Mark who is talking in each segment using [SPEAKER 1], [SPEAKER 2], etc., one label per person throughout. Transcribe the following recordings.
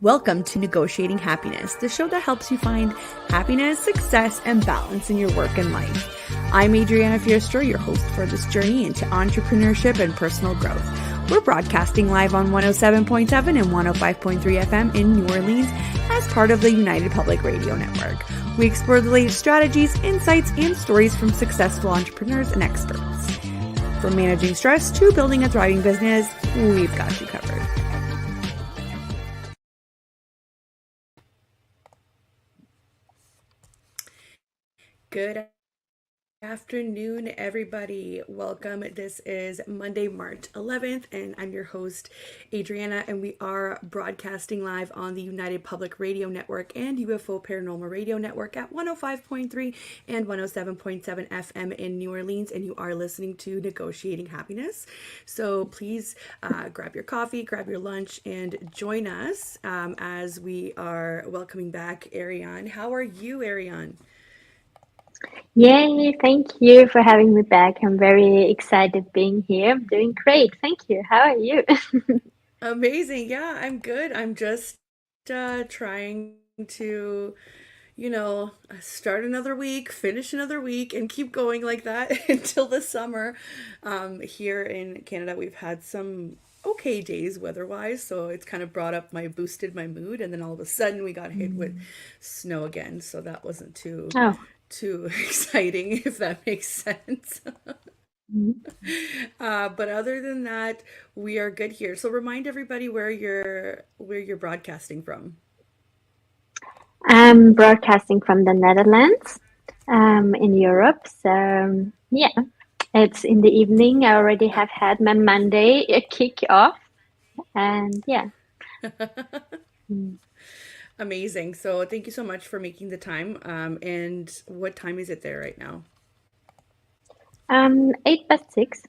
[SPEAKER 1] Welcome to Negotiating Happiness, the show that helps you find happiness, success, and balance in your work and life. I'm Adriana Fierastrau, your host for this journey into entrepreneurship and personal growth. We're broadcasting live on 107.7 and 105.3 FM in New Orleans as part of the United Public Radio Network. We explore the latest strategies, insights, and stories from successful entrepreneurs and experts. From managing stress to building a thriving business, we've got you covered. Good afternoon, everybody. Welcome. This is Monday, March 11th, and I'm your host, Adriana, and we are broadcasting live on the United Public Radio Network and UFO Paranormal Radio Network at 105.3 and 107.7 FM in New Orleans, and you are listening to Negotiating Happiness. So please grab your coffee, grab your lunch, and join us as we are welcoming back Ariane. How are you, Ariane?
[SPEAKER 2] Yay, thank you for having me back. I'm very excited being here. I'm doing great. Thank you. How are you?
[SPEAKER 1] Amazing. Yeah, I'm good. I'm just trying to, start another week, finish another week, and keep going like that until the summer. Here in Canada, we've had some okay days weather-wise, so it's kind of boosted my mood, and then all of a sudden we got hit with snow again, so that wasn't too exciting, if that makes sense. But other than that, we are good here. So remind everybody where you're broadcasting from.
[SPEAKER 2] I'm broadcasting from the Netherlands, in Europe. So yeah, it's in the evening. I already have had my Monday kick off, and yeah.
[SPEAKER 1] Amazing. So thank you so much for making the time. And what time is it there right now?
[SPEAKER 2] 6:08.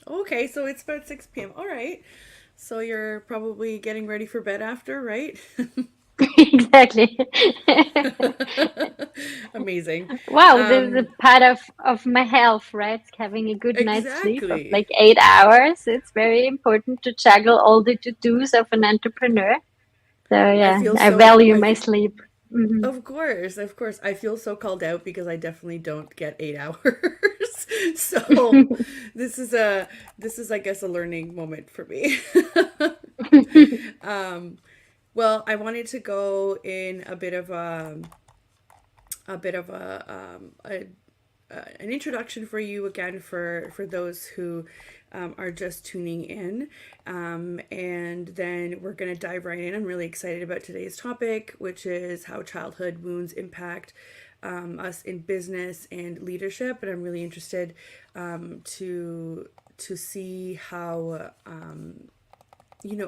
[SPEAKER 1] Okay, so it's about 6 p.m. All right. So you're probably getting ready for bed after, right?
[SPEAKER 2] Exactly.
[SPEAKER 1] Amazing.
[SPEAKER 2] Wow, this is a part of my health, right? Having a good night's sleep of
[SPEAKER 1] Exactly.
[SPEAKER 2] like 8 hours. It's very important to juggle all the to-dos of an entrepreneur. So yeah, I value my sleep. Mm-hmm.
[SPEAKER 1] Of course. I feel so called out because I definitely don't get 8 hours. So this is I guess a learning moment for me. Well, I wanted to go in a bit of an introduction for you again for those who are just tuning in, and then we're going to dive right in. I'm really excited about today's topic, which is how childhood wounds impact us in business and leadership, and I'm really interested to see how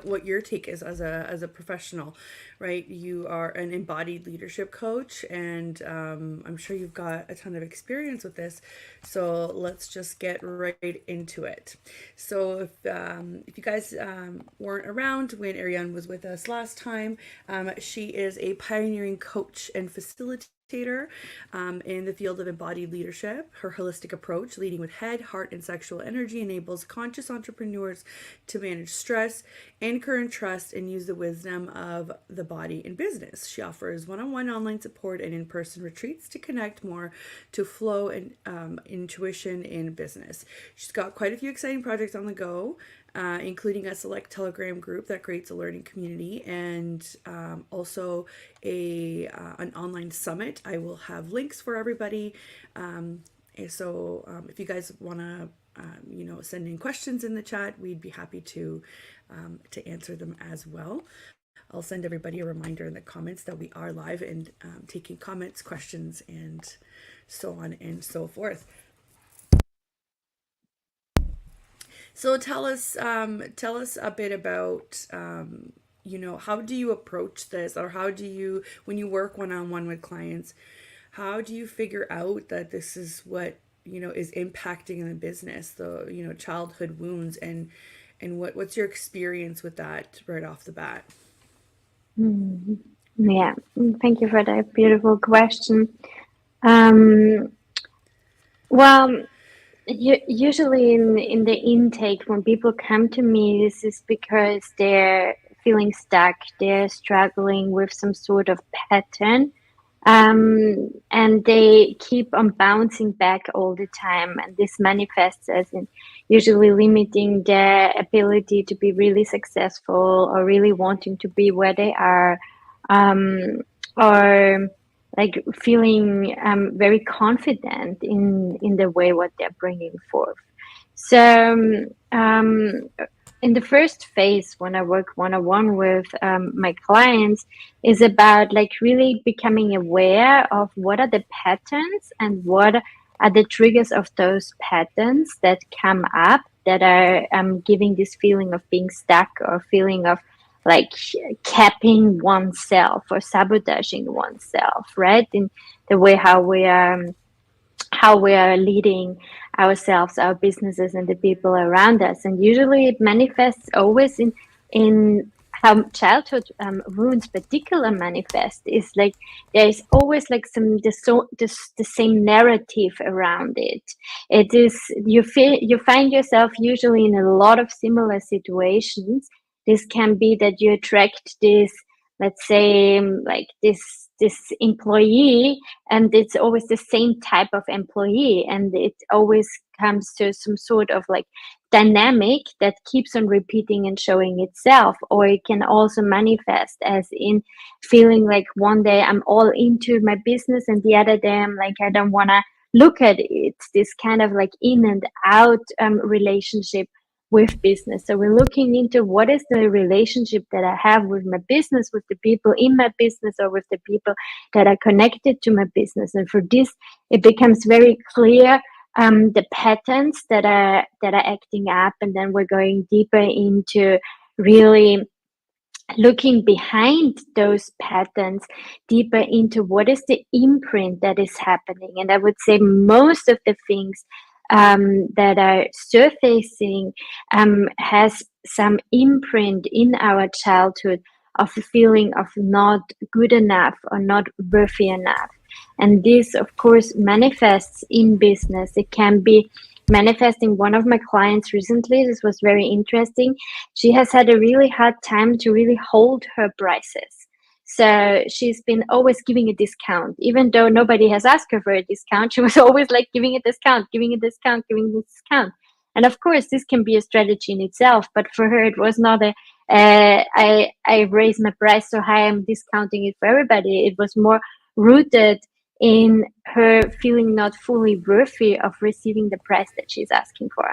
[SPEAKER 1] what your take is as a professional, right? You are an embodied leadership coach, and I'm sure you've got a ton of experience with this. So let's just get right into it. So if you guys weren't around when Ariane was with us last time, she is a pioneering coach and facilitator in the field of embodied leadership. Her holistic approach, leading with head, heart, and sexual energy, enables conscious entrepreneurs to manage stress, anchor and trust, and use the wisdom of the body in business. She offers one-on-one online support and in-person retreats to connect more to flow and intuition in business. She's got quite a few exciting projects on the go, including a select Telegram group that creates a learning community, and also an online summit. I will have links for everybody. So if you guys want to send in questions in the chat, we'd be happy to answer them as well. I'll send everybody a reminder in the comments that we are live and taking comments, questions, and so on and so forth. So tell us a bit about, how do you approach this, or how do you, when you work one-on-one with clients, how do you figure out that this is what, is impacting in the business, the, childhood wounds, and what's your experience with that right off the bat?
[SPEAKER 2] Yeah, thank you for that beautiful question. Well, usually in the intake, when people come to me, this is because they're feeling stuck, they're struggling with some sort of pattern, and they keep on bouncing back all the time. And this manifests as in usually limiting their ability to be really successful or really wanting to be where they are, or like feeling very confident in the way what they're bringing forth. So in the first phase, when I work one-on-one with my clients, is about like really becoming aware of what are the patterns and what are the triggers of those patterns that come up that are giving this feeling of being stuck or feeling of like capping oneself or sabotaging oneself, right? In the way how we are leading ourselves, our businesses, and the people around us. And usually it manifests always in how childhood wounds particular manifest is like there is always like the same narrative around it. It is you find yourself usually in a lot of similar situations. This can be that you attract this, let's say, like this employee, and it's always the same type of employee, and it always comes to some sort of like dynamic that keeps on repeating and showing itself. Or it can also manifest as in feeling like one day I'm all into my business and the other day I'm like I don't want to look at it. This kind of like in and out relationship with business. So we're looking into what is the relationship that I have with my business, with the people in my business, or with the people that are connected to my business. And for this, it becomes very clear the patterns that are acting up, and then we're going deeper into really looking behind those patterns, deeper into what is the imprint that is happening. And I would say most of the things that are surfacing has some imprint in our childhood of a feeling of not good enough or not worthy enough. And this, of course, manifests in business. It can be manifesting. One of my clients recently, this was very interesting. She has had a really hard time to really hold her prices. So she's been always giving a discount, even though nobody has asked her for a discount. She was always like giving a discount, giving a discount, giving a discount. And of course, this can be a strategy in itself, but for her, it was not I raise my price so high, I'm discounting it for everybody. It was more rooted in her feeling not fully worthy of receiving the price that she's asking for.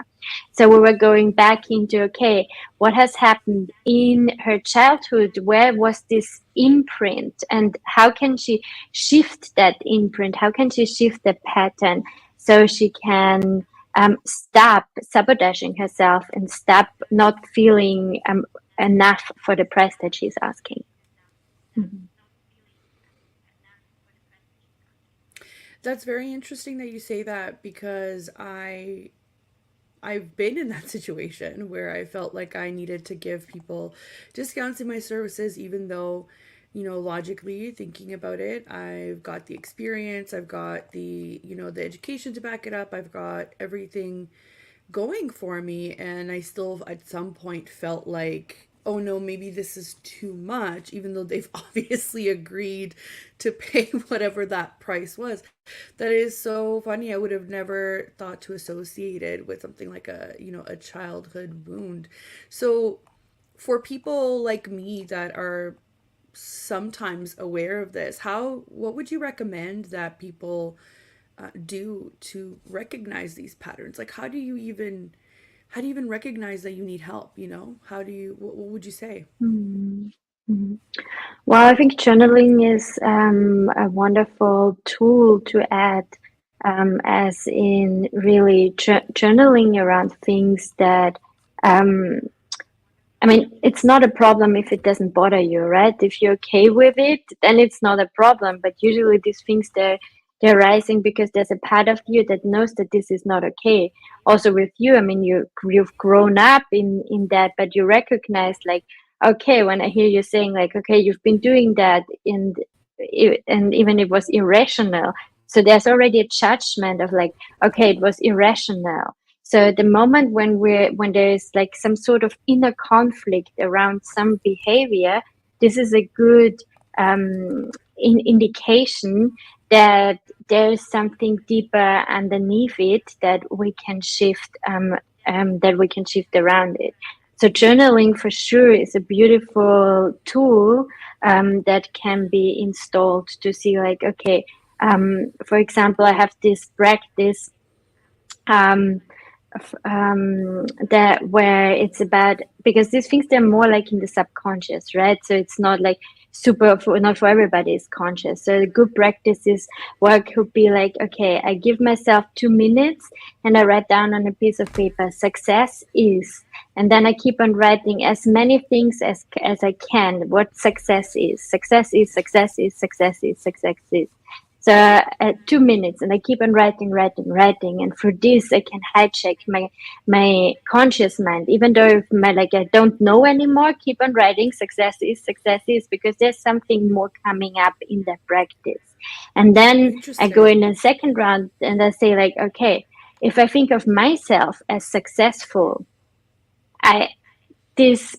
[SPEAKER 2] So we were going back into, okay, what has happened in her childhood? Where was this imprint? And how can she shift that imprint? How can she shift the pattern so she can stop sabotaging herself and stop not feeling enough for the price that she's asking? Mm-hmm.
[SPEAKER 1] That's very interesting that you say that, because I've been in that situation where I felt like I needed to give people discounts in my services, even though, logically thinking about it, I've got the experience, I've got the, the education to back it up, I've got everything going for me, and I still at some point felt like, oh no, maybe this is too much, even though they've obviously agreed to pay whatever that price was. That is so funny. I would have never thought to associate it with something like a childhood wound. So for people like me that are sometimes aware of this, what would you recommend that people do to recognize these patterns? Like, how do you even recognize that you need help? What would you say?
[SPEAKER 2] Mm-hmm. Well, I think journaling is a wonderful tool to add, as in really journaling around things that, it's not a problem if it doesn't bother you, right? If you're okay with it, then it's not a problem. But usually these things, they're rising because there's a part of you that knows that this is not okay. Also with you, you've grown up in that, but you recognize like, okay, when I hear you saying like, okay, you've been doing that and even it was irrational. So there's already a judgment of like, okay, it was irrational. So the moment when there is like some sort of inner conflict around some behavior, this is a good indication that there is something deeper underneath it that we can shift around it. So journaling for sure is a beautiful tool that can be installed to see like, okay, for example, I have this practice um, that where it's about, because these things, they're more like in the subconscious, right? So it's not like not for everybody is conscious. So the good practices work could be like, okay, I give myself 2 minutes and I write down on a piece of paper, success is, and then I keep on writing as many things as I can what success is. Success is, success is, success is, success is. So 2 minutes, and I keep on writing, and through this I can hijack my conscious mind. Even though I don't know anymore, keep on writing. Success is, because there's something more coming up in that practice. And then I go in a second round and I say like, okay, if I think of myself as successful, this ...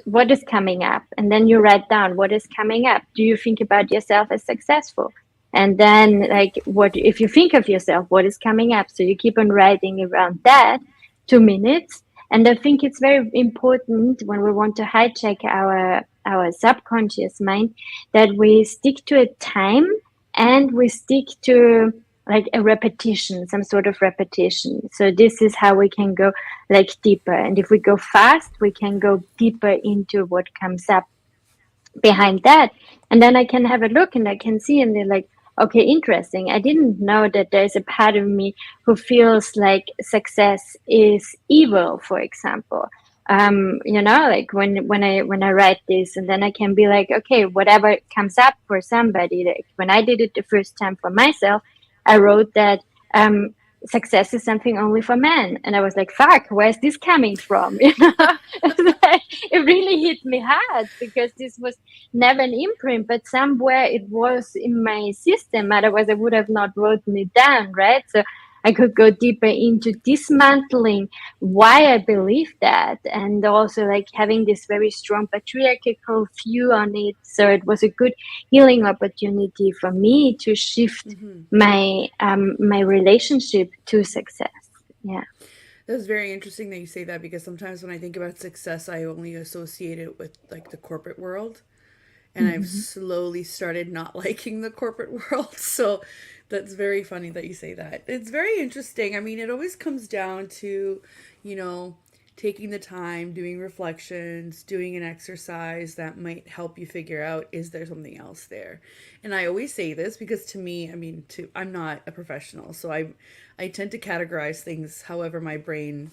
[SPEAKER 2] what is coming up? And then you write down what is coming up. Do you think about yourself as successful? And then like, what if you think of yourself, what is coming up? So you keep on writing around that 2 minutes. And I think it's very important when we want to hijack our subconscious mind that we stick to a time and we stick to like a repetition, some sort of repetition. So this is how we can go like deeper. And if we go fast, we can go deeper into what comes up behind that. And then I can have a look and I can see, and they're like, okay, interesting. I didn't know that there's a part of me who feels like success is evil, for example. Like when I write this, and then I can be like, okay, whatever comes up for somebody, like when I did it the first time for myself, I wrote that success is something only for men. And I was like, fuck, where's this coming from? It really hit me hard, because this was never an imprint, but somewhere it was in my system. Otherwise, I would have not written it down, right? So I could go deeper into dismantling why I believe that, and also like having this very strong patriarchal view on it. So it was a good healing opportunity for me to shift my relationship to success. Yeah.
[SPEAKER 1] That's very interesting that you say that, because sometimes when I think about success, I only associate it with like the corporate world. And I've slowly started not liking the corporate world. So that's very funny that you say that. It's very interesting. I mean, it always comes down to, taking the time, doing reflections, doing an exercise that might help you figure out, is there something else there? And I always say this because to me, I'm not a professional, so I tend to categorize things however my brain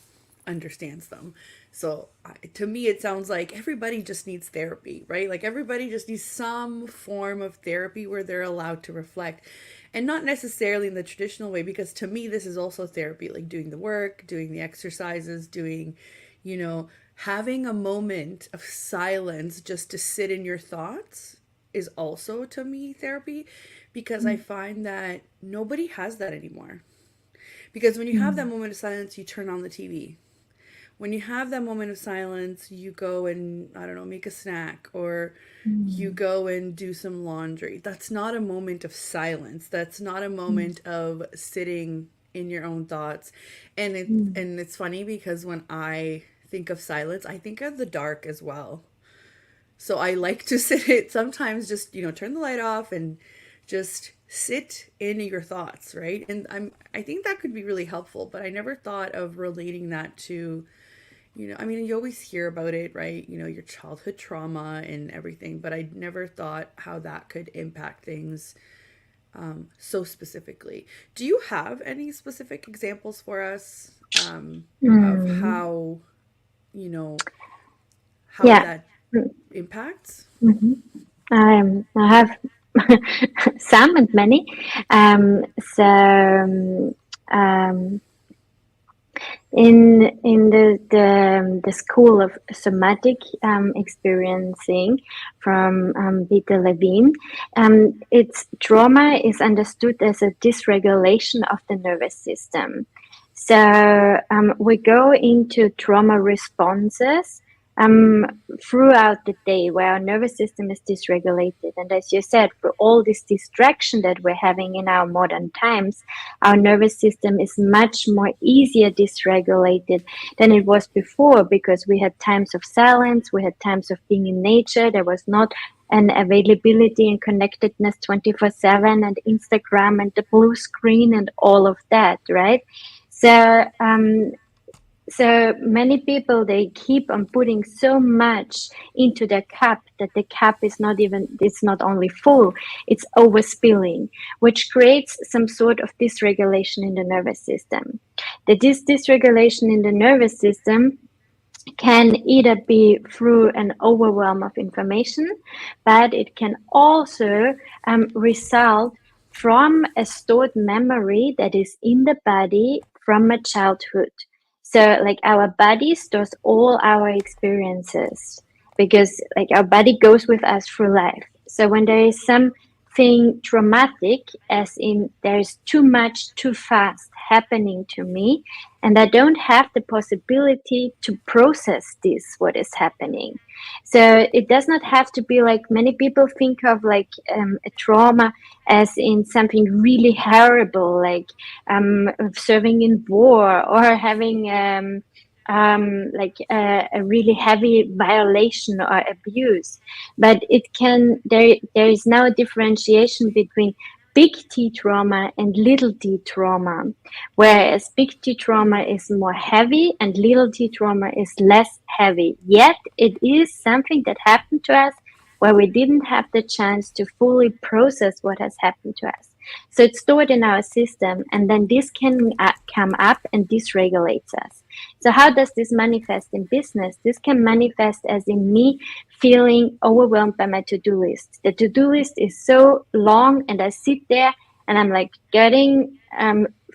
[SPEAKER 1] understands them. So to me, it sounds like everybody just needs therapy, right? Like everybody just needs some form of therapy where they're allowed to reflect, and not necessarily in the traditional way, because to me, this is also therapy, like doing the work, doing the exercises, doing, having a moment of silence just to sit in your thoughts is also to me therapy, because I find that nobody has that anymore. Because when you have that moment of silence, you turn on the TV. When you have that moment of silence, you go and, I don't know, make a snack, or you go and do some laundry. That's not a moment of silence. That's not a moment of sitting in your own thoughts. And it's funny, because when I think of silence, I think of the dark as well. So I like to sit sometimes, just, turn the light off and just sit in your thoughts, right? And I think that could be really helpful, but I never thought of relating that to, you always hear about it, right? Your childhood trauma and everything, but I never thought how that could impact things so specifically. Do you have any specific examples for us of how, that impacts?
[SPEAKER 2] I have some and many. In the school of somatic experiencing from Peter Levine, its trauma is understood as a dysregulation of the nervous system. So we go into trauma responses throughout the day where our nervous system is dysregulated. And as you said, for all this distraction that we're having in our modern times, our nervous system is much more easier dysregulated than it was before, because we had times of silence, we had times of being in nature. There was not an availability and connectedness 24/7 and Instagram and the blue screen and all of that, right? So many people, they keep on putting so much into their cup that the cup is it's not only full, it's overspilling, which creates some sort of dysregulation in the nervous system. This dysregulation in the nervous system can either be through an overwhelm of information, but it can also result from a stored memory that is in the body from a childhood. So like our body stores all our experiences, because like our body goes with us through life. So when there is something traumatic, as in there's too much too fast happening to me, and I don't have the possibility to process this, what is happening. So it does not have to be like many people think of like a trauma as in something really horrible, like serving in war or having like a really heavy violation or abuse. But there is now a differentiation between big T trauma and little t trauma, whereas big T trauma is more heavy and little t trauma is less heavy. Yet it is something that happened to us where we didn't have the chance to fully process what has happened to us. So it's stored in our system, and then this can come up and dysregulates us. So how does this manifest in business? This can manifest as in me feeling overwhelmed by my to-do list. The to-do list is so long, and I sit there and I'm like getting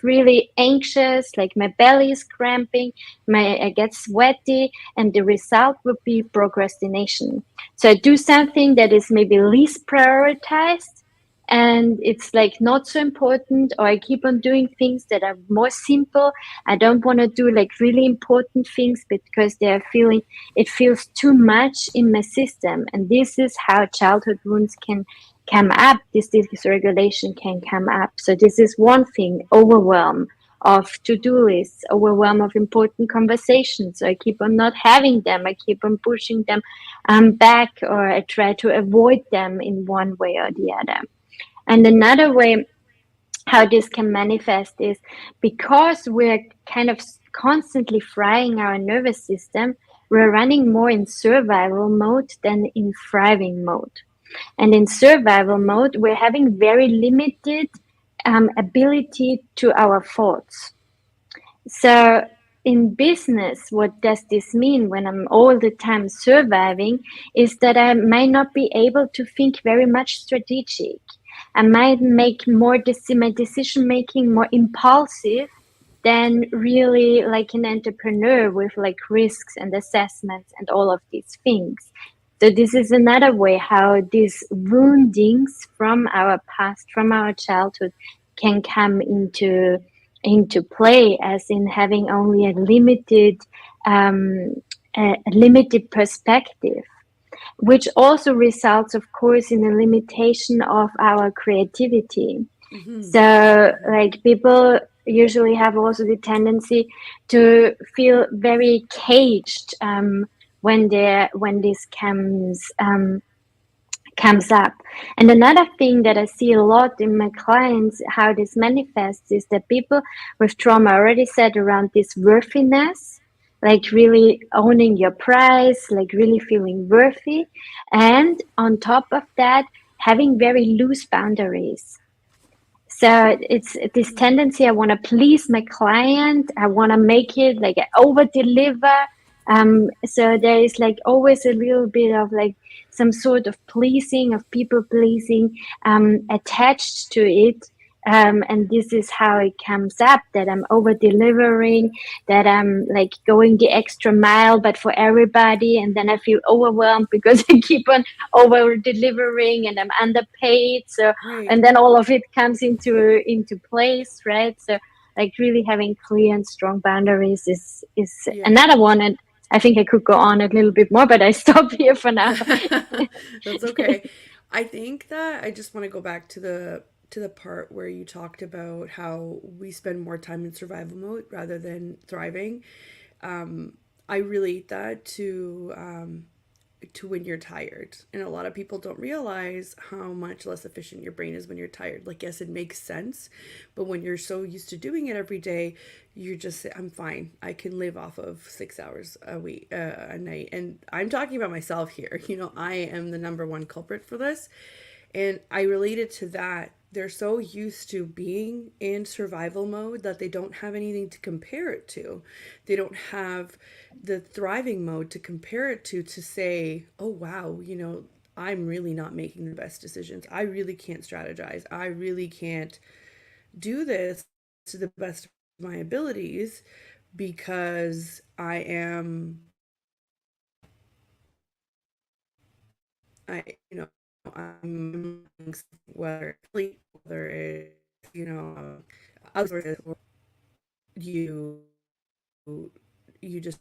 [SPEAKER 2] really anxious, like my belly is cramping, I get sweaty, and the result would be procrastination. So I do something that is maybe least prioritized, and it's like not so important, or I keep on doing things that are more simple. I don't want to do like really important things because it feels too much in my system. And this is how childhood wounds can come up. This dysregulation can come up. So this is one thing: overwhelm of to-do lists, overwhelm of important conversations. So I keep on not having them. I keep on pushing them back, or I try to avoid them in one way or the other. And another way how this can manifest is because we're kind of constantly frying our nervous system, we're running more in survival mode than in thriving mode. And in survival mode, we're having very limited ability to our thoughts. So in business, what does this mean when I'm all the time surviving is that I might not be able to think very much strategic. I might make my decision making more impulsive than really like an entrepreneur with like risks and assessments and all of these things. So this is another way how these woundings from our past, from our childhood, can come into play, as in having only a limited perspective, which also results, of course, in a limitation of our creativity. Mm-hmm. So like people usually have also the tendency to feel very caged when this comes up. And another thing that I see a lot in my clients, how this manifests, is that people with trauma already said around this worthiness, like really owning your price, like really feeling worthy. And on top of that, having very loose boundaries. So it's this tendency, I want to please my client, I want to make it like over deliver. So there is like always a little bit of like some sort of pleasing, of people pleasing attached to it. And this is how it comes up, that I'm over delivering, that I'm like going the extra mile, but for everybody. And then I feel overwhelmed because I keep on over delivering and I'm underpaid. So, and then all of it comes into place, right? So like really having clear and strong boundaries is
[SPEAKER 1] Yeah.
[SPEAKER 2] another one. And I think I could go on a little bit more, but I stop here for now.
[SPEAKER 1] That's okay. I think that I just want to go back to the part where you talked about how we spend more time in survival mode rather than thriving. I relate that to when you're tired. And a lot of people don't realize how much less efficient your brain is when you're tired. Like, yes, it makes sense, but when you're so used to doing it every day, you're just, I'm fine. I can live off of 6 hours a week, a night. And I'm talking about myself here. You know, I am the number one culprit for this. And I related to that. They're so used to being in survival mode that they don't have anything to compare it to. They don't have the thriving mode to compare it to say, oh, wow, you know, I'm really not making the best decisions. I really can't strategize. I really can't do this to the best of my abilities because I, you know, I'm whether it's sleep, whether it's, you know, other or you you just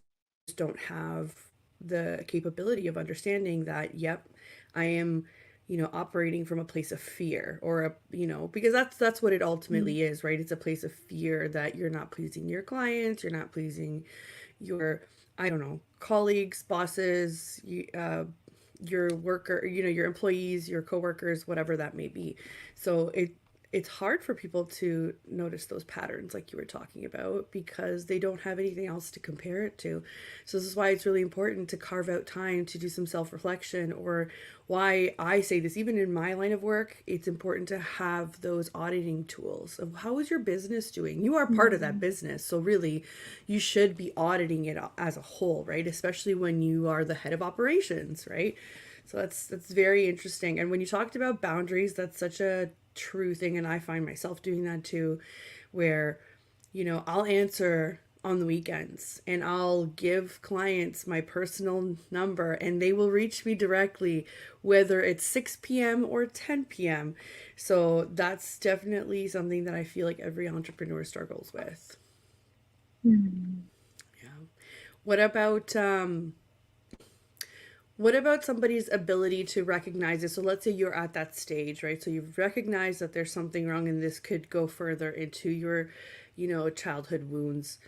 [SPEAKER 1] don't have the capability of understanding that, yep, I am, you know, operating from a place of fear or a, you know, because that's what it ultimately is, right? It's a place of fear that you're not pleasing your clients, you're not pleasing your, I don't know, colleagues, bosses, your worker, you know, your employees, your coworkers, whatever that may be. So it's hard for people to notice those patterns like you were talking about because they don't have anything else to compare it to. So this is why it's really important to carve out time to do some self-reflection, or why I say this even in my line of work, it's important to have those auditing tools of how is your business doing. You are part of that business, so really you should be auditing it as a whole, right? Especially when you are the head of operations, right? So that's very interesting. And when you talked about boundaries, that's such a true thing, and I find myself doing that too, where, you know, I'll answer on the weekends and I'll give clients my personal number and they will reach me directly whether it's 6 p.m. or 10 p.m. So that's definitely something that I feel like every entrepreneur struggles with.
[SPEAKER 2] Mm.
[SPEAKER 1] Yeah. What about what about somebody's ability to recognize it? So let's say you're at that stage, right? So you've recognized that there's something wrong and this could go further into your, you know, childhood wounds.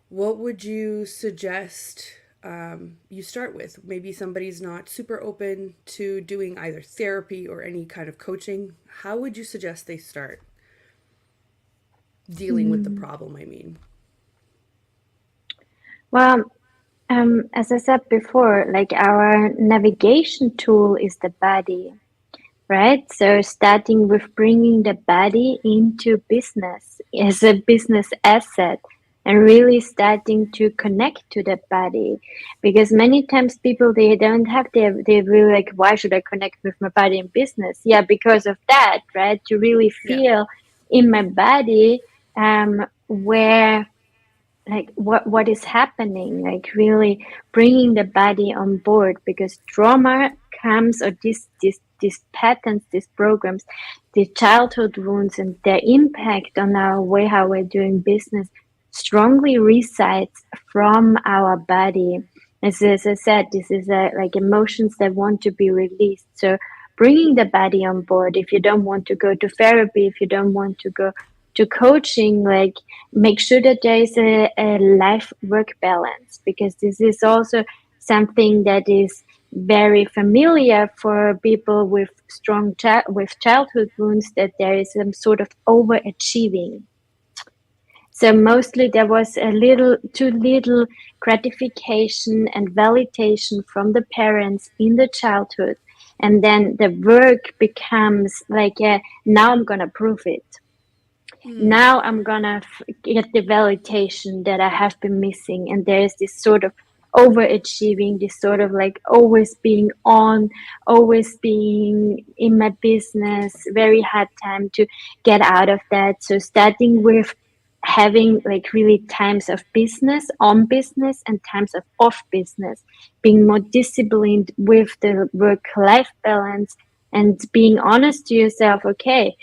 [SPEAKER 1] What would you suggest you start with? Maybe somebody's not super open to doing either therapy or any kind of coaching. How would you suggest they start dealing with the
[SPEAKER 2] Mm.
[SPEAKER 1] problem? I mean,
[SPEAKER 2] Well, as I said before, like our navigation tool is the body, right? So starting with bringing the body into business as a business asset and really starting to connect to the body, because many times people, they don't have they really like, why should I connect with my body in business? Yeah, because of that, right? To really
[SPEAKER 1] yeah.
[SPEAKER 2] feel in my body where, like, what is happening, like really bringing the body on board, because trauma comes, or these patterns, these programs, the childhood wounds and their impact on our way how we're doing business strongly resides from our body. As I said, this is like emotions that want to be released. So bringing the body on board, if you don't want to go to therapy, if you don't want to go to coaching, like, make sure that there is a life work balance, because this is also something that is very familiar for people with with childhood wounds, that there is some sort of overachieving. So mostly there was a little too little gratification and validation from the parents in the childhood, and then the work becomes like a, now I'm gonna prove it,
[SPEAKER 1] Mm,
[SPEAKER 2] now I'm gonna get the validation that I have been missing. And there's this sort of overachieving, this sort of like always being on, always being in my business, very hard time to get out of that. So starting with having like really times of business, on business, and times of off business, being more disciplined with the work life balance, and being honest to yourself, okay,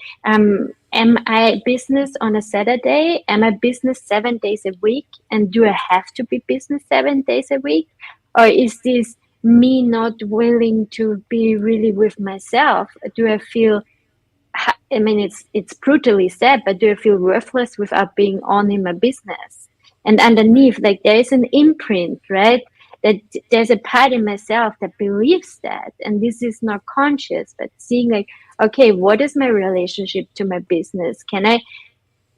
[SPEAKER 2] am I business on a Saturday? Am I business 7 days a week? And do I have to be business 7 days a week? Or is this me not willing to be really with myself? Do I feel, I mean, it's brutally said, but do I feel worthless without being on in my business? And underneath, like there is an imprint, right? That there's a part in myself that believes that. And this is not conscious, but seeing like, okay, what is my relationship to my business?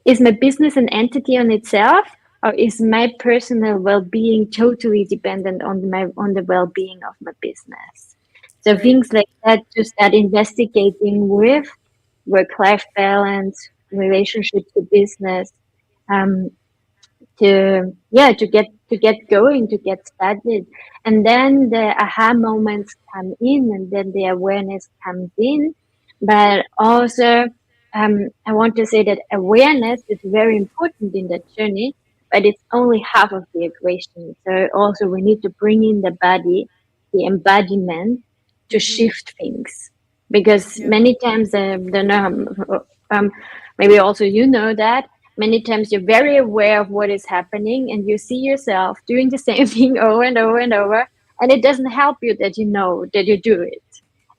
[SPEAKER 2] Is my business an entity on itself? Or is my personal well-being totally dependent on the well-being of my business? So
[SPEAKER 1] Right.
[SPEAKER 2] things like that, to start investigating with work-life balance, relationship to business, um, to get going, to get started, and then the aha moments come in, and then the awareness comes in. But also, I want to say that awareness is very important in that journey, but it's only half of the equation. So also we need to bring in the body, the embodiment, to shift things, because
[SPEAKER 1] Yep.
[SPEAKER 2] many times, don't know, maybe also you know that many times you're very aware of what is happening and you see yourself doing the same thing over and over and over, and it doesn't help you that you know that you do it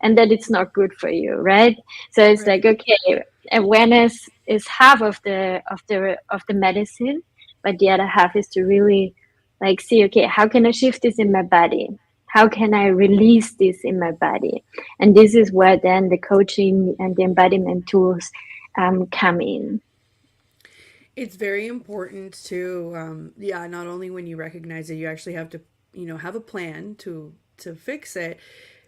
[SPEAKER 2] and that it's not good for you, right? So it's like,
[SPEAKER 1] Right.
[SPEAKER 2] okay, awareness is half of the medicine, but the other half is to really like see, okay, how can I shift this in my body? How can I release this in my body? And this is where then the coaching and the embodiment tools come in.
[SPEAKER 1] It's very important to, yeah, not only when you recognize it, you actually have to, have a plan to fix it,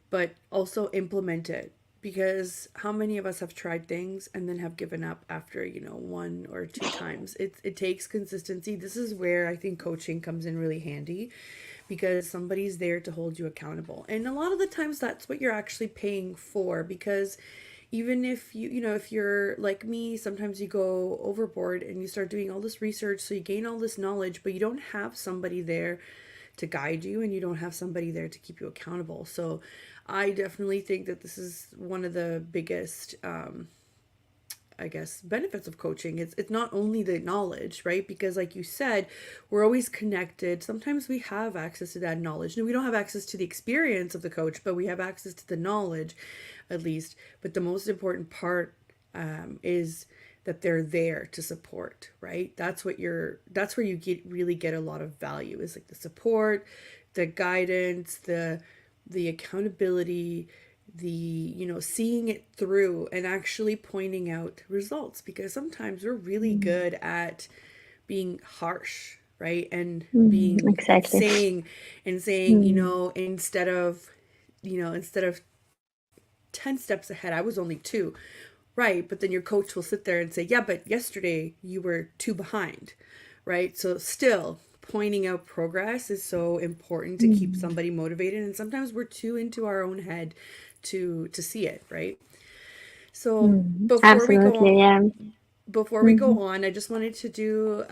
[SPEAKER 1] but also implement it. Because how many of us have tried things and then have given up after, one or two times? It takes consistency. This is where I think coaching comes in really handy, because somebody's there to hold you accountable. And a lot of the times that's what you're actually paying for, because even if if you're like me, sometimes you go overboard and you start doing all this research, so you gain all this knowledge, but you don't have somebody there to guide you, and you don't have somebody there to keep you accountable. So I definitely think that this is one of the biggest I guess benefits of coaching. It's not only the knowledge, right? Because like you said, we're always connected. Sometimes we have access to that knowledge. And we don't have access to the experience of the coach, but we have access to the knowledge at least. But the most important part is that they're there to support, right? That's where you really get a lot of value, is like the support, the guidance, the accountability, the seeing it through and actually pointing out results, because sometimes we're really good at being harsh, right? And being
[SPEAKER 2] Exactly.
[SPEAKER 1] and saying
[SPEAKER 2] Mm.
[SPEAKER 1] instead of 10 steps ahead, I was only 2. Right, but then your coach will sit there and say, yeah, but yesterday you were 2 behind, right? So still pointing out progress is so important to keep
[SPEAKER 2] Mm.
[SPEAKER 1] somebody motivated, and sometimes we're too into our own head to see it, right? So before we go
[SPEAKER 2] Absolutely,
[SPEAKER 1] on,
[SPEAKER 2] yeah.
[SPEAKER 1] before we go
[SPEAKER 2] Mhm.
[SPEAKER 1] on, I just wanted to do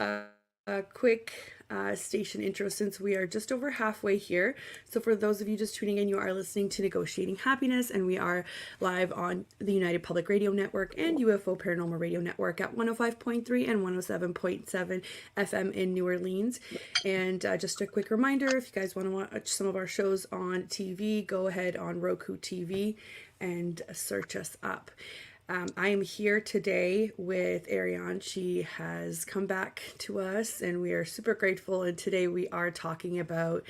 [SPEAKER 1] a quick station intro, since we are just over halfway here. So, for those of you just tuning in, you are listening to Negotiating Happiness, and we are live on the United Public Radio Network and UFO Paranormal Radio Network at 105.3 and 107.7 FM in New Orleans. And just a quick reminder, if you guys want to watch some of our shows on TV, go ahead on Roku TV and search us up. I am here today with Ariane. She has come back to us, and we are super grateful. And today we are talking about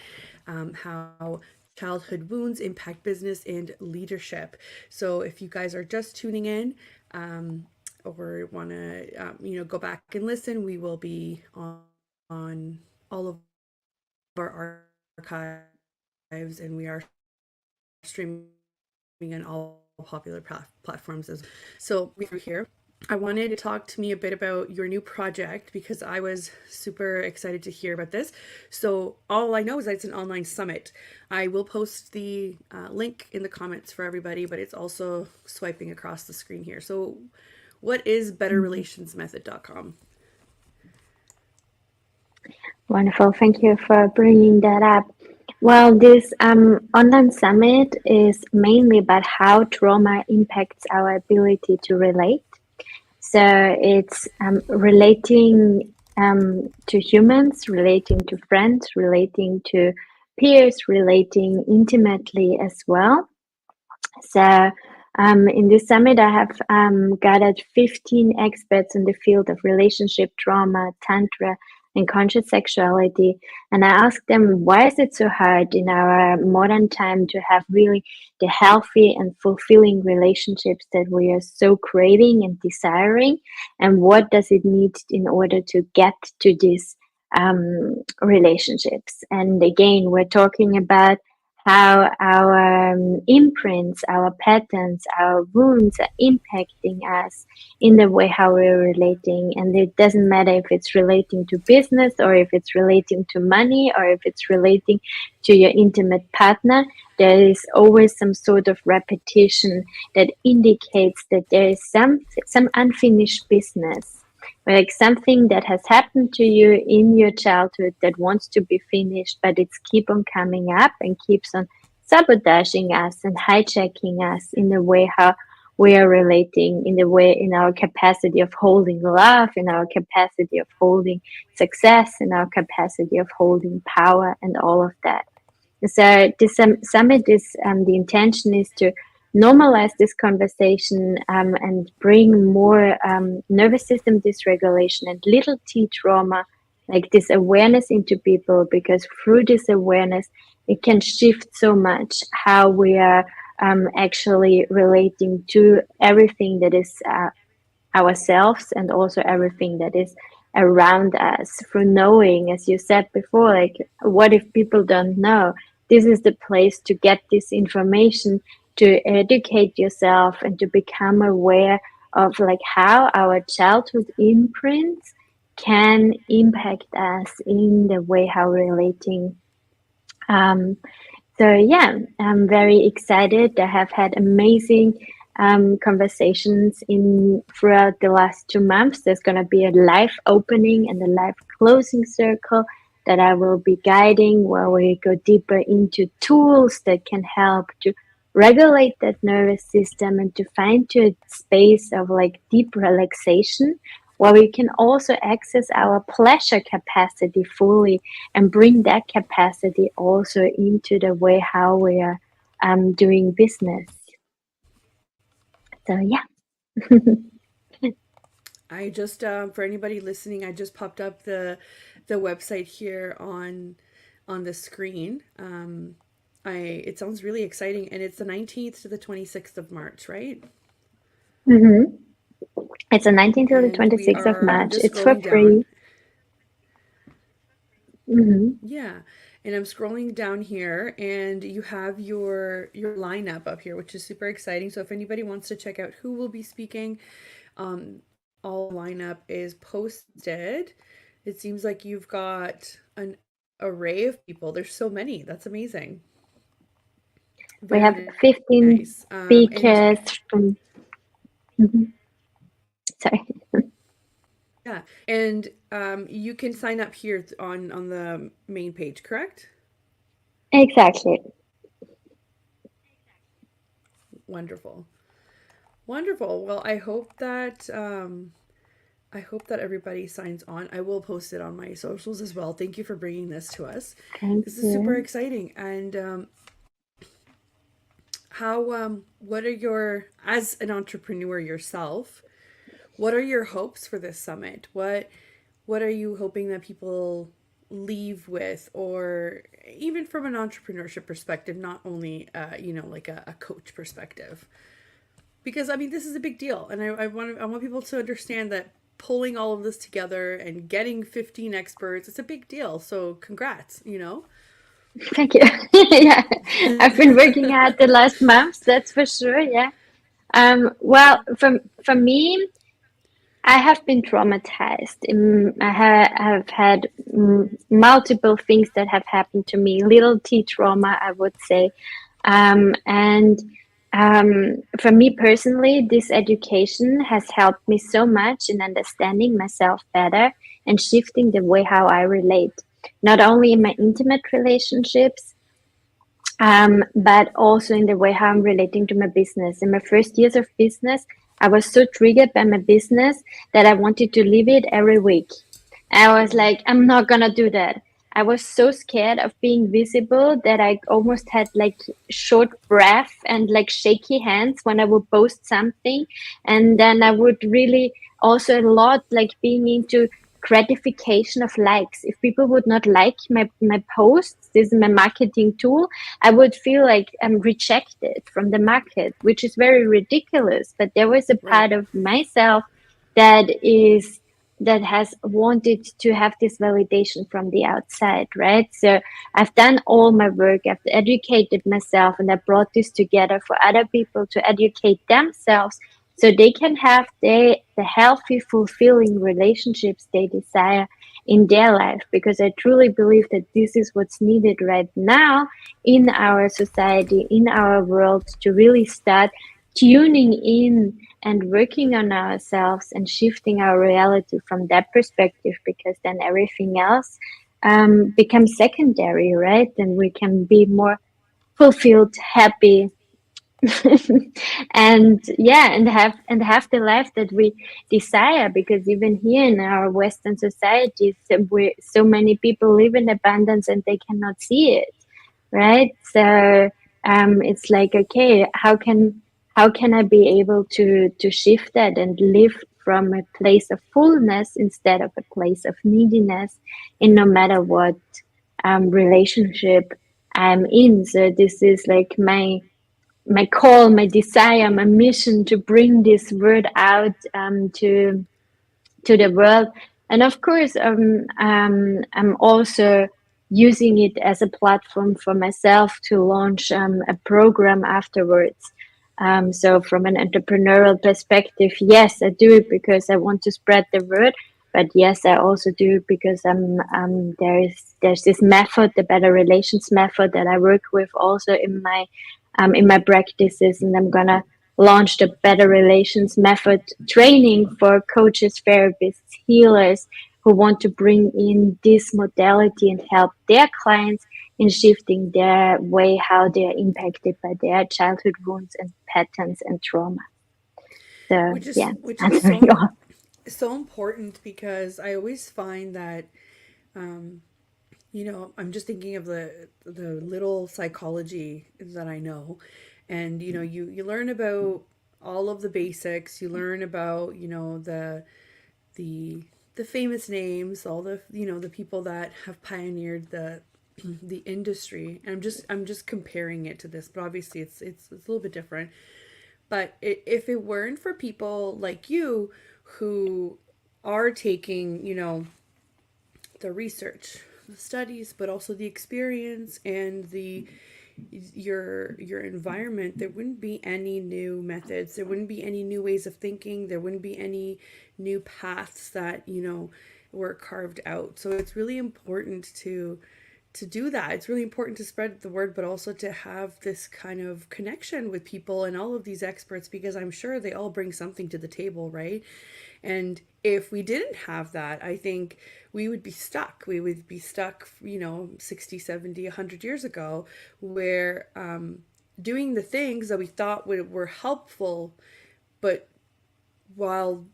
[SPEAKER 1] how childhood wounds impact business and leadership. So if you guys are just tuning in, or want to go back and listen, we will be on all of our archives, and we are streaming on all popular platforms as well. So we're here. I wanted to talk to me a bit about your new project, because I was super excited to hear about this. So all I know is that it's an online summit. I will post the link in the comments for everybody, but it's also swiping across the screen here. So what is betterrelationsmethod.com?
[SPEAKER 2] Wonderful. Thank you for bringing that up. Well, this online summit is mainly about how trauma impacts our ability to relate. So it's relating to humans, relating to friends, relating to peers, relating intimately as well. So in this summit, I have gathered 15 experts in the field of relationship, trauma, tantra, and conscious sexuality. And I asked them, why is it so hard in our modern time to have really the healthy and fulfilling relationships that we are so craving and desiring? And what does it need in order to get to these relationships? And again, we're talking about how our imprints, our patterns, our wounds are impacting us in the way how we're relating. And it doesn't matter if it's relating to business or if it's relating to money or if it's relating to your intimate partner. There is always some sort of repetition that indicates that there is some unfinished business, like something that has happened to you in your childhood that wants to be finished, but it's keep on coming up and keeps on sabotaging us and hijacking us in the way how we are relating, in the way, in our capacity of holding love, in our capacity of holding success, in our capacity of holding power, and all of that. So this summit is the intention is to normalize this conversation and bring more nervous system dysregulation and little t trauma, like this awareness into people, because through this awareness it can shift so much how we are actually relating to everything that is ourselves and also everything that is around us, through knowing, as you said before, like, what if people don't know? This is the place to get this information, to educate yourself and to become aware of like how our childhood imprints can impact us in the way how we're relating. So yeah, I'm very excited. I have had amazing conversations in throughout the last 2 months. There's going to be a live opening and a live closing circle that I will be guiding, where we go deeper into tools that can help to regulate that nervous system and to find to a space of like deep relaxation, where we can also access our pleasure capacity fully and bring that capacity also into the way how we are doing business. So yeah.
[SPEAKER 1] I just for anybody listening, I just popped up the website here on the screen. It sounds really exciting, and it's the 19th to the 26th of March, right?
[SPEAKER 2] Mm-hmm. It's the 19th to the
[SPEAKER 1] And we
[SPEAKER 2] 26th of
[SPEAKER 1] are, I'm
[SPEAKER 2] March.
[SPEAKER 1] just
[SPEAKER 2] It's for
[SPEAKER 1] scrolling
[SPEAKER 2] free.
[SPEAKER 1] down.
[SPEAKER 2] Mm-hmm.
[SPEAKER 1] Yeah, and I'm scrolling down here, and you have your lineup up here, which is super exciting. So if anybody wants to check out who will be speaking, all lineup is posted. It seems like you've got an array of people. There's so many. That's amazing.
[SPEAKER 2] We have
[SPEAKER 1] Very
[SPEAKER 2] 15
[SPEAKER 1] nice.
[SPEAKER 2] speakers from. Mm-hmm. Sorry.
[SPEAKER 1] Yeah, and you can sign up here on the main page, correct?
[SPEAKER 2] Exactly.
[SPEAKER 1] Wonderful, wonderful. Well, I hope that everybody signs on. I will post it on my socials as well. Thank you for bringing this to us.
[SPEAKER 2] Thank
[SPEAKER 1] This is super
[SPEAKER 2] you.
[SPEAKER 1] exciting. And what are your, as an entrepreneur yourself, what are your hopes for this summit? What are you hoping that people leave with, or even from an entrepreneurship perspective, not only like a coach perspective? Because I mean, this is a big deal, and I want people to understand that pulling all of this together and getting 15 experts, it's a big deal. So congrats,
[SPEAKER 2] Thank you. Yeah, I've been working hard the last months, that's for sure. Yeah. Well, for me, I have been traumatized. I have had multiple things that have happened to me, little t trauma, I would say. And for me personally, this education has helped me so much in understanding myself better and shifting the way how I relate, not only in my intimate relationships, but also in the way how I'm relating to my business. In my first years of business, I was so triggered by my business that I wanted to leave it every week. I was like, I'm not gonna do that. I was so scared of being visible that I almost had like short breath and like shaky hands when I would post something. And then I would really also a lot like being into gratification of likes. If people would not like my posts, this is my marketing tool, I would feel like I'm rejected from the market, which is very ridiculous. But there was a
[SPEAKER 1] Right.
[SPEAKER 2] part of myself that is that has wanted to have this validation from the outside, right? So I've done all my work, I've educated myself, and I brought this together for other people to educate themselves so they can have the healthy, fulfilling relationships they desire in their life. Because I truly believe that this is what's needed right now in our society, in our world, to really start tuning in and working on ourselves and shifting our reality from that perspective, because then everything else becomes secondary, right? And we can be more fulfilled, happy, and yeah, and have the life that we desire. Because even here in our Western societies, so many people live in abundance and they cannot see it, right? So it's like, okay, how can I be able to shift that and live from a place of fullness instead of a place of neediness in no matter what relationship I'm in. So this is like my call, my desire, my mission to bring this word out to the world. And of course, I'm also using it as a platform for myself to launch a program afterwards. So from an entrepreneurial perspective, yes, I do it because I want to spread the word. But yes, I also do it because there's this method, the Better Relations method, that I work with also in my practices, and I'm gonna launch the Better Relations Method training for coaches, therapists, healers who want to bring in this modality and help their clients in shifting their way how they are impacted by their childhood wounds and patterns and trauma. So
[SPEAKER 1] Which is
[SPEAKER 2] yeah,
[SPEAKER 1] which is
[SPEAKER 2] answering
[SPEAKER 1] so
[SPEAKER 2] all.
[SPEAKER 1] so important, because I always find that I'm just thinking of the little psychology that I know. And you learn about all of the basics. You learn about, the the famous names, all the people that have pioneered the industry. And I'm just comparing it to this, but obviously it's a little bit different. But if it weren't for people like you who are taking, the research, the studies, but also the experience and the your environment, there wouldn't be any new methods. There wouldn't be any new ways of thinking. There wouldn't be any new paths that were carved out. So it's really important to do that. It's really important to spread the word, but also to have this kind of connection with people and all of these experts, because I'm sure they all bring something to the table, right? And if we didn't have that, I think we would be stuck. We would be stuck, 60, 70, 100 years ago, where doing the things that we thought were helpful, but while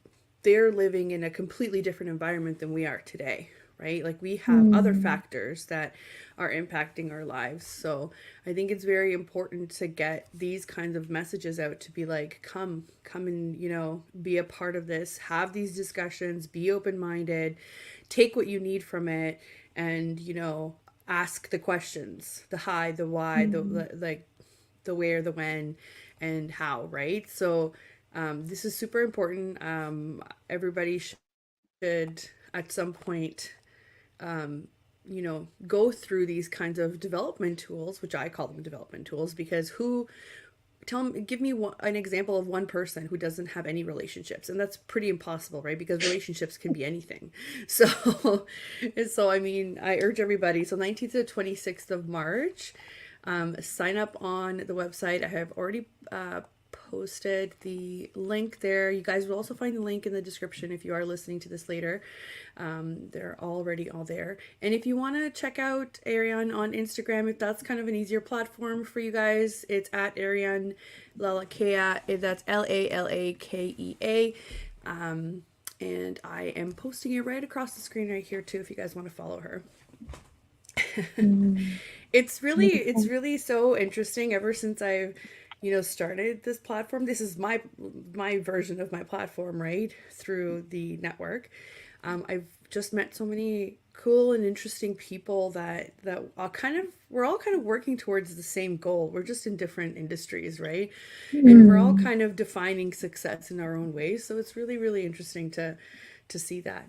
[SPEAKER 1] they're living in a completely different environment than we are today, right? Like, we have other
[SPEAKER 2] Mm,
[SPEAKER 1] factors that are impacting our lives. So I think it's very important to get these kinds of messages out, to be like, come and, be a part of this, have these discussions, be open-minded, take what you need from it, and, ask the questions, the how, the why,
[SPEAKER 2] mm,
[SPEAKER 1] like the where, the when, and how, right? So this is super important. Everybody should at some point, go through these kinds of development tools, which I call them development tools, because give me an example of one person who doesn't have any relationships, and that's pretty impossible, right? Because relationships can be anything. So, so I mean, I urge everybody. So 19th to 26th of March, sign up on the website. I have already posted the link there. You guys will also find the link in the description if you are listening to this later. They're already all there. And if you want to check out Ariane on Instagram, if that's kind of an easier platform for you guys, it's at Ariane Lalakea. That's Lalakea. And I am posting it right across the screen right here too if you guys want to follow her. It's really so interesting ever since I've started this platform. This is my version of my platform, right, through the network. I've just met so many cool and interesting people that we're all kind of working towards the same goal. We're just in different industries, right? And we're all kind of defining success in our own ways. So it's really, really interesting to see that.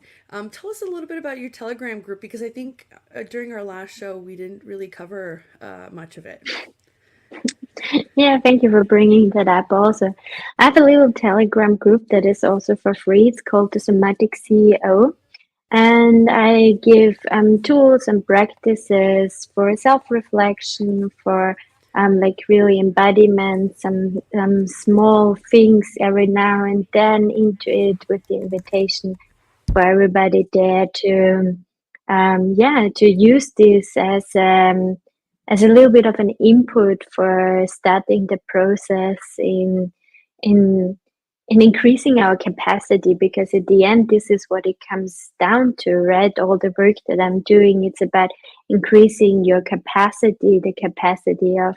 [SPEAKER 1] Tell us a little bit about your Telegram group, because I think during our last show we didn't really cover much of it.
[SPEAKER 2] Yeah, thank you for bringing that up also. I have a little Telegram group that is also for free. It's called the Somatic CEO. And I give tools and practices for self-reflection, for like really embodiment, some small things every now and then into it, with the invitation for everybody there to to use this as a little bit of an input for starting the process in in increasing our capacity, because at the end this is what it comes down to, right? All the work that I'm doing, it's about increasing your capacity, the capacity of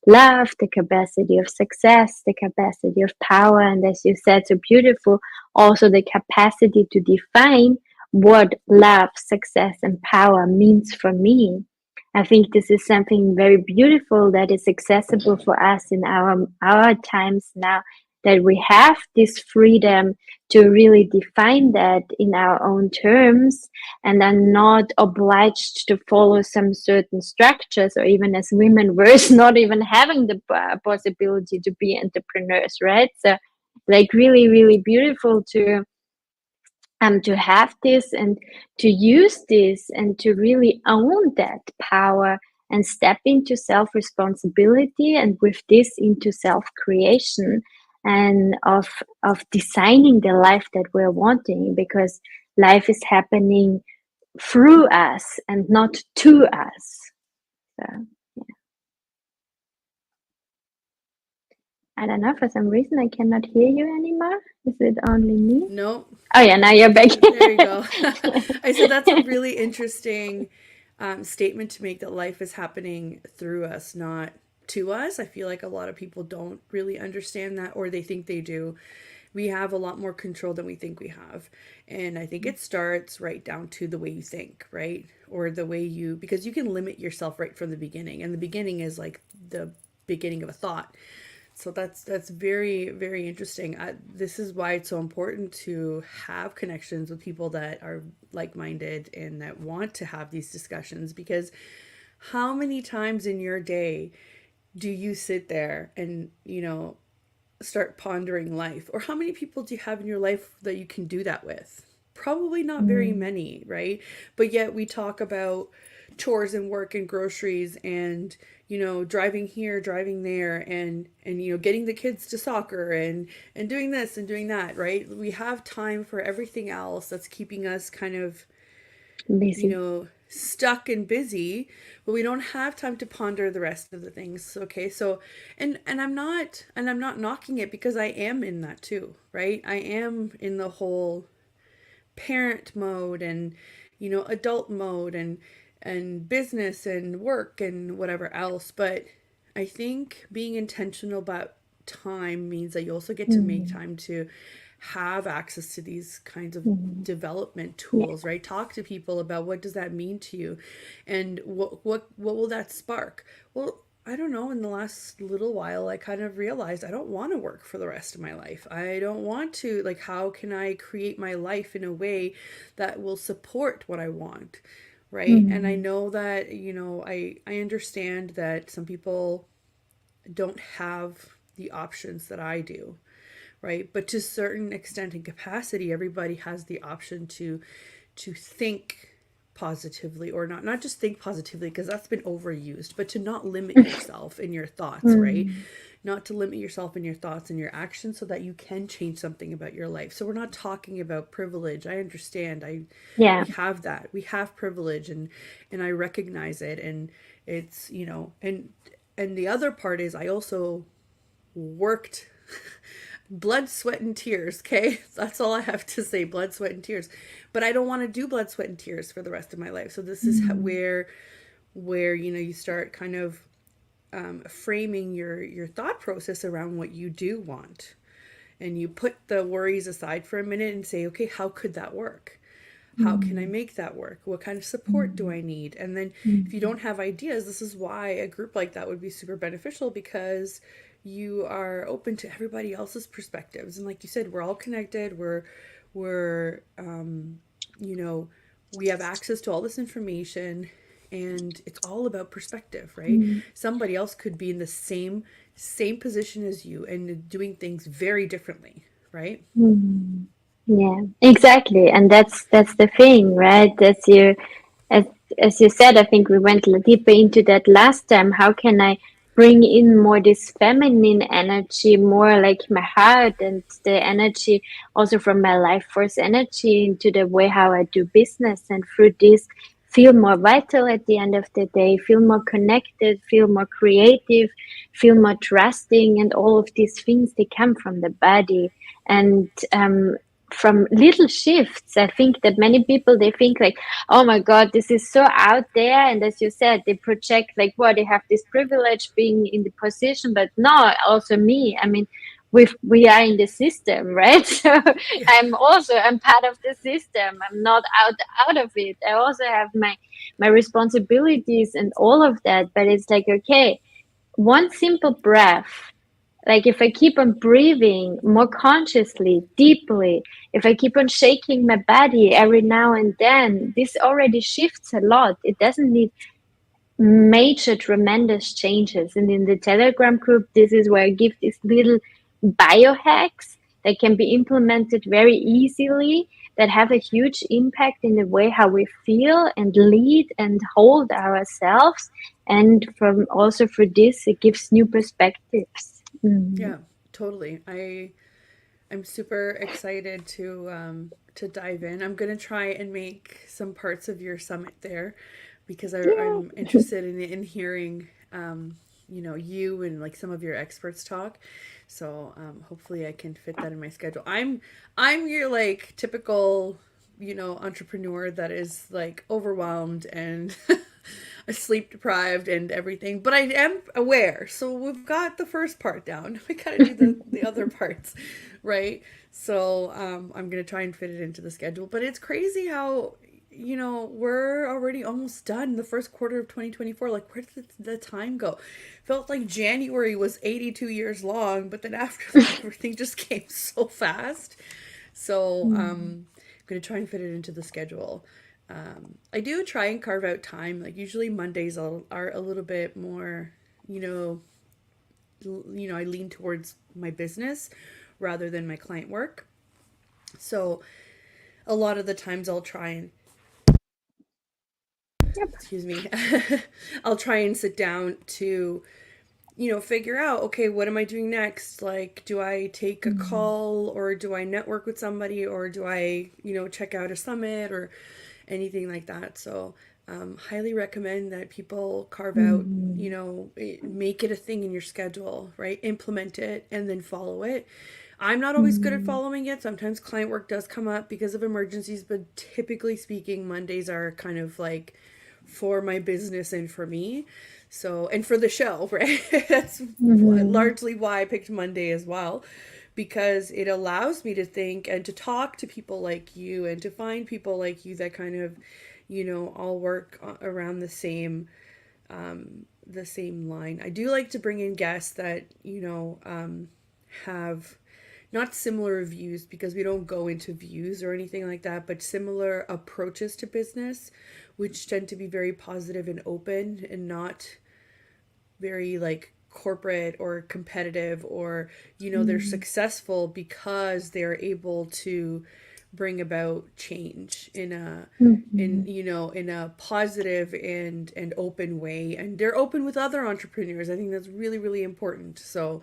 [SPEAKER 2] love, the capacity of success, the capacity of power, and as you said so beautiful, also the capacity to define what love, success, and power means for me. I think this is something very beautiful that is accessible for us in our times now, that we have this freedom to really define that in our own terms, and are not obliged to follow some certain structures, or even as women we're not even having the possibility to be entrepreneurs, right? So like really, really beautiful to have this and to use this and to really own that power and step into self-responsibility, and with this into self-creation, and of designing the life that we're wanting, because life is happening through us and not to us. So yeah. I don't know, for some reason I cannot hear you anymore. Is it only me?
[SPEAKER 1] No.
[SPEAKER 2] Oh yeah, now you're back.
[SPEAKER 1] There you go. I said that's a really interesting statement to make, that life is happening through us, not to us. I feel like a lot of people don't really understand that, or they think they do. We have a lot more control than we think we have. And I think it starts right down to the way you think, right? Or the way because you can limit yourself right from the beginning. And the beginning is like the beginning of a thought. So that's very, very interesting. This is why it's so important to have connections with people that are like-minded and that want to have these discussions, because how many times in your day do you sit there and, start pondering life? Or how many people do you have in your life that you can do that with? Probably not very many, right? But yet we talk about chores and work and groceries and driving here, driving there, and getting the kids to soccer and doing this and doing that, right? We have time for everything else that's keeping us kind of
[SPEAKER 2] Busy.
[SPEAKER 1] stuck and busy, but we don't have time to ponder the rest of the things. Okay, so and I'm not knocking it, because I am in that too, right? I am in the whole parent mode and adult mode and business and work and whatever else. But I think being intentional about time means that you also get to make time to have access to these kinds of development tools, right? Talk to people about what does that mean to you, and what will that spark. Well, I don't know, in the last little while I kind of realized I don't want to work for the rest of my life. I don't want to, like, how can I create my life in a way that will support what I want, right? And I know that I understand that some people don't have the options that I do, right? But to a certain extent and capacity, everybody has the option to think positively, or not just think positively, because that's been overused, but to not limit yourself in your thoughts, right? Not to limit yourself in your thoughts and your actions so that you can change something about your life. So we're not talking about privilege. I understand.
[SPEAKER 2] Yeah.
[SPEAKER 1] We have that. We have privilege, and I recognize it, and it's, and the other part is I also worked blood, sweat, and tears. Okay, that's all I have to say. Blood, sweat, and tears. But I don't want to do blood, sweat, and tears for the rest of my life. So this is where you start kind of framing your thought process around what you do want, and you put the worries aside for a minute and say, okay, how could that work? How can I make that work? What kind of support do I need? And then if you don't have ideas, this is why a group like that would be super beneficial, because you are open to everybody else's perspectives. And like you said, we're all connected. We're we have access to all this information, and it's all about perspective, right? Somebody else could be in the same position as you and doing things very differently, right?
[SPEAKER 2] Yeah, exactly. And that's the thing, right? As as you said, I think we went deeper into that last time. How can I bring in more this feminine energy, more like my heart and the energy also from my life force energy into the way how I do business, and through this feel more vital at the end of the day, feel more connected, feel more creative, feel more trusting, and all of these things, they come from the body. And from little shifts, I think that many people, they think like, oh my god, this is so out there, and as you said, they project like, well, they have this privilege being in the position, but no, also me, I mean, we are in the system, right? So
[SPEAKER 1] Yeah.
[SPEAKER 2] I'm part of the system. I'm not out of it. I also have my responsibilities and all of that, but it's like, okay, one simple breath, like if I keep on breathing more consciously, deeply, if I keep on shaking my body every now and then, this already shifts a lot. It doesn't need major, tremendous changes. And in the Telegram group, this is where I give these little biohacks that can be implemented very easily, that have a huge impact in the way how we feel and lead and hold ourselves. And from also for this, it gives new perspectives.
[SPEAKER 1] Yeah, totally. I'm super excited to dive in. I'm gonna try and make some parts of your summit there, because
[SPEAKER 2] Yeah.
[SPEAKER 1] I'm interested in hearing you and like some of your experts talk. So hopefully I can fit that in my schedule. I'm your like typical entrepreneur that is like overwhelmed and sleep deprived and everything, but I am aware. So we've got the first part down. We got to do the other parts, right? So I'm gonna try and fit it into the schedule. But it's crazy how we're already almost done the first quarter of 2024. Like, where did the time go? Felt like January was 82 years long, but then after that, everything just came so fast. So I'm gonna try and fit it into the schedule. I do try and carve out time. Like usually Mondays are a little bit more, you know, I lean towards my business rather than my client work. So a lot of the times I'll try and,
[SPEAKER 2] Yep.
[SPEAKER 1] excuse me, I'll try and sit down to figure out, okay, what am I doing next? Like, do I take a call, or do I network with somebody, or do I, check out a summit or anything like that? So, highly recommend that people carve out, make it a thing in your schedule, right? Implement it and then follow it. I'm not always good at following it. Sometimes client work does come up because of emergencies, but typically speaking, Mondays are kind of like for my business and for me. So, and for the show, right? That's largely why I picked Monday as well, because it allows me to think and to talk to people like you and to find people like you that kind of, all work around the same line. I do like to bring in guests that, have not similar views, because we don't go into views or anything like that, but similar approaches to business, which tend to be very positive and open and not very like corporate or competitive, or they're successful because they're able to bring about change in a
[SPEAKER 2] Mhm.
[SPEAKER 1] in a positive and open way, and they're open with other entrepreneurs. I think that's really really important. So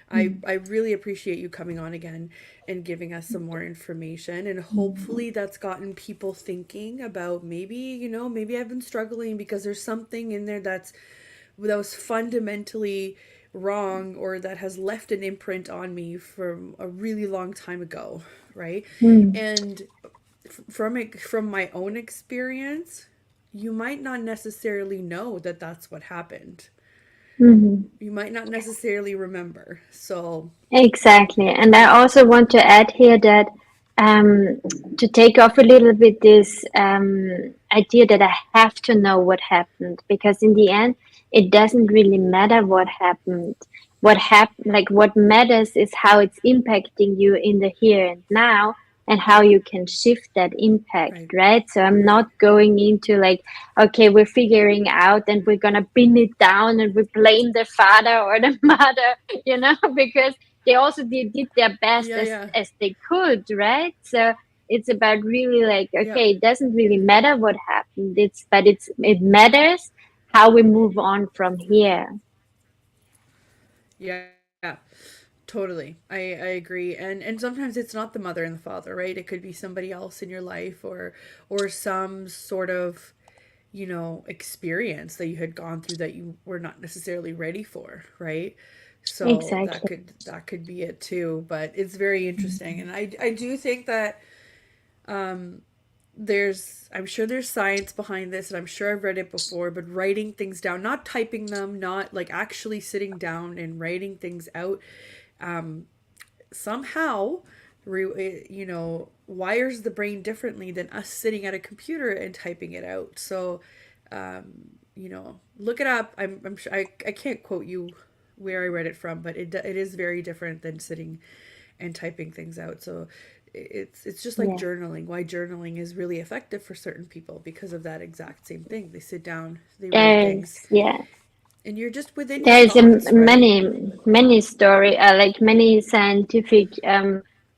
[SPEAKER 1] I really appreciate you coming on again and giving us some more information, and hopefully that's gotten people thinking about maybe, maybe I've been struggling because there's something in there that was fundamentally wrong, or that has left an imprint on me from a really long time ago, right?
[SPEAKER 2] Mhm.
[SPEAKER 1] And from my own experience, you might not necessarily know that that's what happened.
[SPEAKER 2] Mhm.
[SPEAKER 1] You might not necessarily remember. So,
[SPEAKER 2] Exactly. And I also want to add here that um, to take off a little bit this idea that I have to know what happened, because in the end, it doesn't really matter what happened. Like what matters is how it's impacting you in the here and now, and how you can shift that impact,
[SPEAKER 1] right,
[SPEAKER 2] right? So I'm
[SPEAKER 1] right.
[SPEAKER 2] not going into like, okay, we're figuring out and we're gonna pin it down and we blame the father or the mother, because they also did their best
[SPEAKER 1] Yeah, yeah,
[SPEAKER 2] as they could, right? So it's about really like,
[SPEAKER 1] yeah,
[SPEAKER 2] okay, it doesn't really matter what happened. It matters how we move on from here.
[SPEAKER 1] yeah. Totally. I agree. And sometimes it's not the mother and the father, right? It could be somebody else in your life, or some sort of, experience that you had gone through that you were not necessarily ready for, right? So
[SPEAKER 2] Exactly.
[SPEAKER 1] that could be it too. But it's very interesting. And I do think that I'm sure there's science behind this, and I'm sure I've read it before, but writing things down, not typing them, not like actually sitting down and writing things out, somehow wires the brain differently than us sitting at a computer and typing it out. So look it up. I'm sure I can't quote you where I read it from, but it is very different than sitting and typing things out. So it's just like
[SPEAKER 2] Yeah.
[SPEAKER 1] journaling. Why journaling is really effective for certain people, because of that exact same thing. They sit down, they write things,
[SPEAKER 2] Yeah.
[SPEAKER 1] and you're just within your
[SPEAKER 2] There's
[SPEAKER 1] thoughts, right?
[SPEAKER 2] many story, like many scientific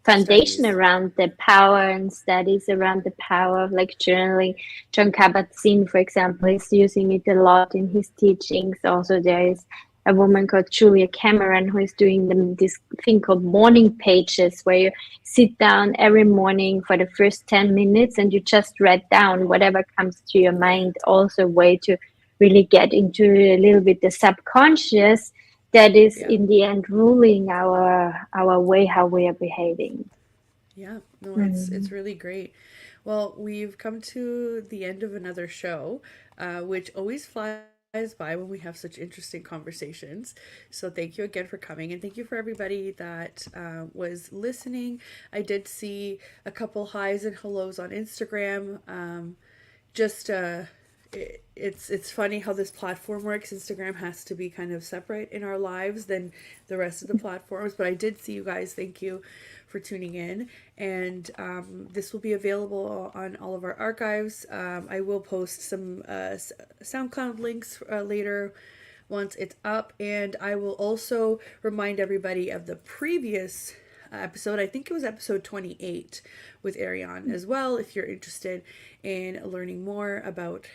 [SPEAKER 2] foundation
[SPEAKER 1] Studies.
[SPEAKER 2] around the power and studies around the power of like journaling. John Kabat-Zinn, for example, is using it a lot in his teachings. Also, there is a woman called Julia Cameron who is doing this thing called morning pages, where you sit down every morning for the first 10 minutes and you just write down whatever comes to your
[SPEAKER 1] Yeah.
[SPEAKER 2] mind. Also, a way to really get into a little bit the subconscious that is
[SPEAKER 1] Yeah.
[SPEAKER 2] in the end ruling our way how we are behaving.
[SPEAKER 1] Yeah, no, it's
[SPEAKER 2] Mm.
[SPEAKER 1] really great. Well, we've come to the end of another show, which always flies by when we have such interesting conversations. So thank you again for coming, and thank you for everybody that was listening. I did see a couple highs and hellos on Instagram. Just it's funny how this platform works. Instagram has to be kind of separate in our lives than the rest of the platforms, but I did see you guys. Thank you for tuning in, and this will be available on all of our archives. I will post some SoundCloud links later once it's up, and I will also remind everybody of the previous episode. I think it was episode 28 with Ariane as well, if you're interested in learning more about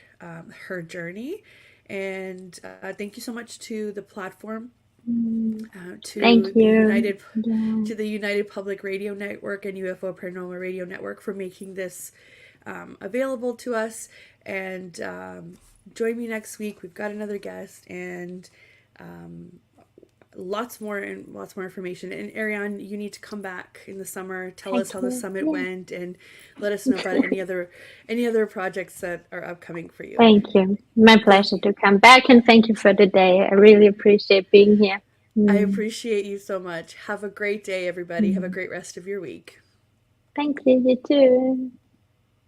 [SPEAKER 1] her journey. And thank you so much to the platform,
[SPEAKER 2] Mm. Thank
[SPEAKER 1] to the
[SPEAKER 2] you. Yeah.
[SPEAKER 1] United Public Radio Network and UFO Paranormal Radio Network for making this available to us. And join me next week. We've got another guest, and lots more information. And Ariane, you need to come back in the summer. Tell
[SPEAKER 2] Thank
[SPEAKER 1] us how the
[SPEAKER 2] you.
[SPEAKER 1] summit
[SPEAKER 2] Yeah.
[SPEAKER 1] went, and let us know about any other projects that are upcoming for you.
[SPEAKER 2] Thank you. My
[SPEAKER 1] Thank
[SPEAKER 2] pleasure
[SPEAKER 1] you.
[SPEAKER 2] to come back, and thank you for the day. I really appreciate being here.
[SPEAKER 1] I
[SPEAKER 2] Mm.
[SPEAKER 1] appreciate you so much. Have a great day, everybody. Have a
[SPEAKER 2] Mm.
[SPEAKER 1] great rest of your week.
[SPEAKER 2] Thank you. You too.